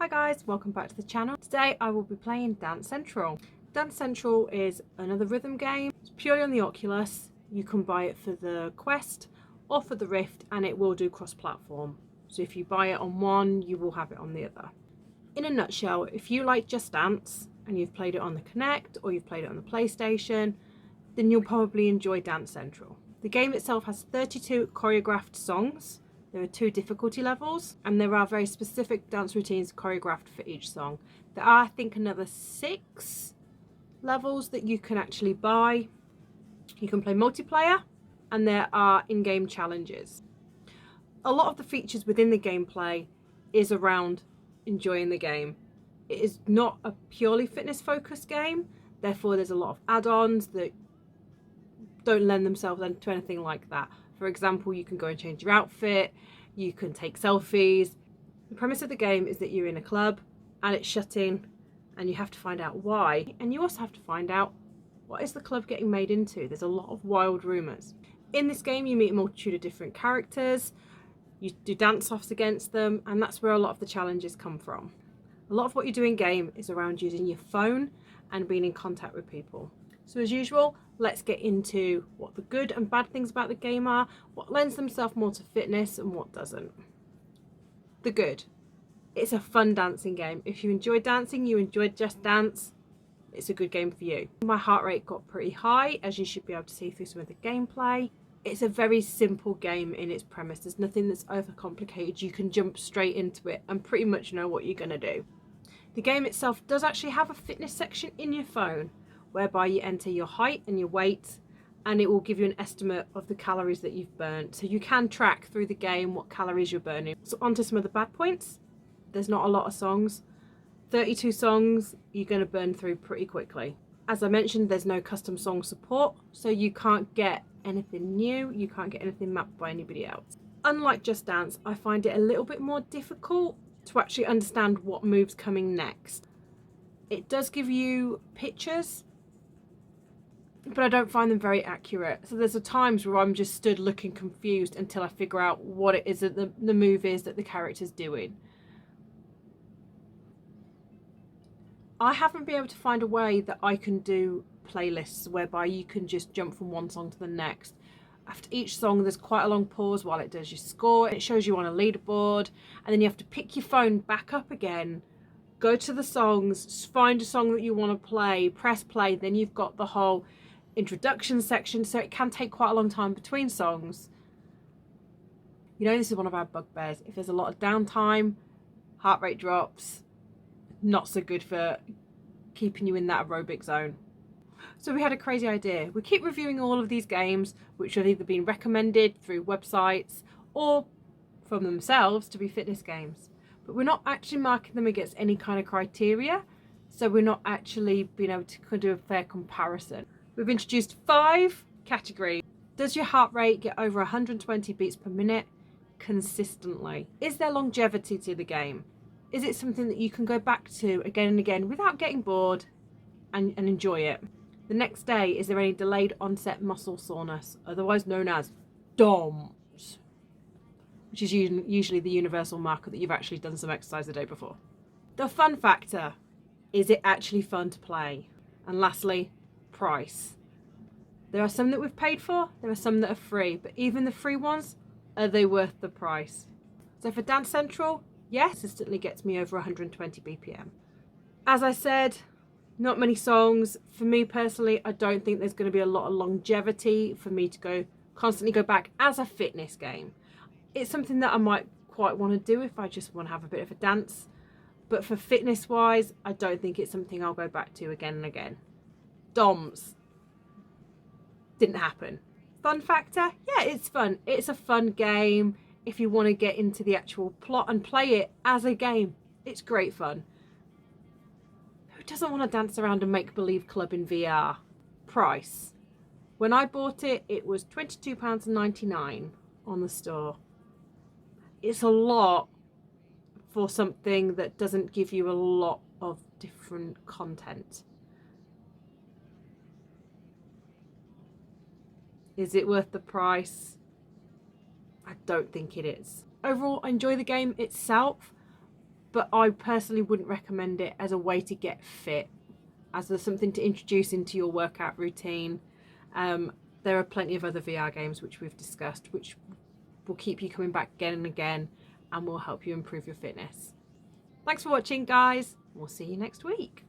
Hi guys, welcome back to the channel. Today I will be playing Dance Central. Dance Central is another rhythm game. It's purely on the Oculus. You can buy it for the Quest or for the Rift and it will do cross-platform. So if you buy it on one, you will have it on the other. In a nutshell, if you like Just Dance and you've played it on the Kinect or you've played it on the PlayStation, then you'll probably enjoy Dance Central. The game itself has 32 choreographed songs. There are 2 difficulty levels and there are very specific dance routines choreographed for each song. There are, I think, another 6 levels that you can actually buy. You can play multiplayer and there are in-game challenges. A lot of the features within the gameplay is around enjoying the game. It is not a purely fitness focused game, therefore there's a lot of add-ons that don't lend themselves to anything like that. For example, you can go and change your outfit, you can take selfies. The premise of the game is that you're in a club and it's shutting and you have to find out why, and you also have to find out what is the club getting made into. There's a lot of wild rumours. In this game you meet a multitude of different characters, you do dance-offs against them, and that's where a lot of the challenges come from. A lot of what you do in game is around using your phone and being in contact with people. So as usual, let's get into what the good and bad things about the game are, what lends themselves more to fitness and what doesn't. The good. It's a fun dancing game. If you enjoy dancing, you enjoyed Just Dance, it's a good game for you. My heart rate got pretty high, as you should be able to see through some of the gameplay. It's a very simple game in its premise. There's nothing that's overcomplicated. You can jump straight into it and pretty much know what you're going to do. The game itself does actually have a fitness section in your phone, whereby you enter your height and your weight and it will give you an estimate of the calories that you've burnt. So you can track through the game what calories you're burning. So on to some of the bad points. There's not a lot of songs. 32 songs you're going to burn through pretty quickly. As I mentioned, there's no custom song support, so you can't get anything new, you can't get anything mapped by anybody else. Unlike Just Dance, I find it a little bit more difficult to actually understand what move's coming next. It does give you pictures, but I don't find them very accurate. So there's times where I'm just stood looking confused until I figure out what it is that the move is that the character's doing. I haven't been able to find a way that I can do playlists whereby you can just jump from one song to the next. After each song there's quite a long pause while it does your score. It shows you on a leaderboard and then you have to pick your phone back up again, go to the songs, find a song that you want to play, press play, then you've got the whole introduction section, so it can take quite a long time between songs. You know, this is one of our bugbears. If there's a lot of downtime, heart rate drops, not so good for keeping you in that aerobic zone. So we had a crazy idea. We keep reviewing all of these games which have either been recommended through websites or from themselves to be fitness games, but we're not actually marking them against any kind of criteria, so we're not actually being able to do a fair comparison. We've introduced 5 categories. Does your heart rate get over 120 beats per minute consistently? Is there longevity to the game? Is it something that you can go back to again and again without getting bored and enjoy it? The next day, is there any delayed onset muscle soreness, otherwise known as DOMS, which is usually the universal marker that you've actually done some exercise the day before? The fun factor, is it actually fun to play? And lastly, price. There are some that we've paid for, there are some that are free, but even the free ones, are they worth the price? So for Dance Central, yes, consistently gets me over 120 BPM. As I said, not many songs. For me personally, I don't think there's going to be a lot of longevity for me to constantly go back as a fitness game. It's something that I might quite want to do if I just want to have a bit of a dance, but for fitness wise, I don't think it's something I'll go back to again and again. DOMS didn't happen. Fun factor, yeah, it's fun. It's a fun game. If you want to get into the actual plot and play it as a game, it's great fun. Who doesn't want to dance around a make-believe club in VR? Price. When I bought it, it was £22.99 on the store. It's a lot for something that doesn't give you a lot of different content. Is it worth the price? I don't think it is. Overall, I enjoy the game itself. but I personally wouldn't recommend it as a way to get fit, as there's something to introduce into your workout routine. There are plenty of other VR games which we've discussed, which will keep you coming back again and again and will help you improve your fitness. Thanks for watching, guys. We'll see you next week.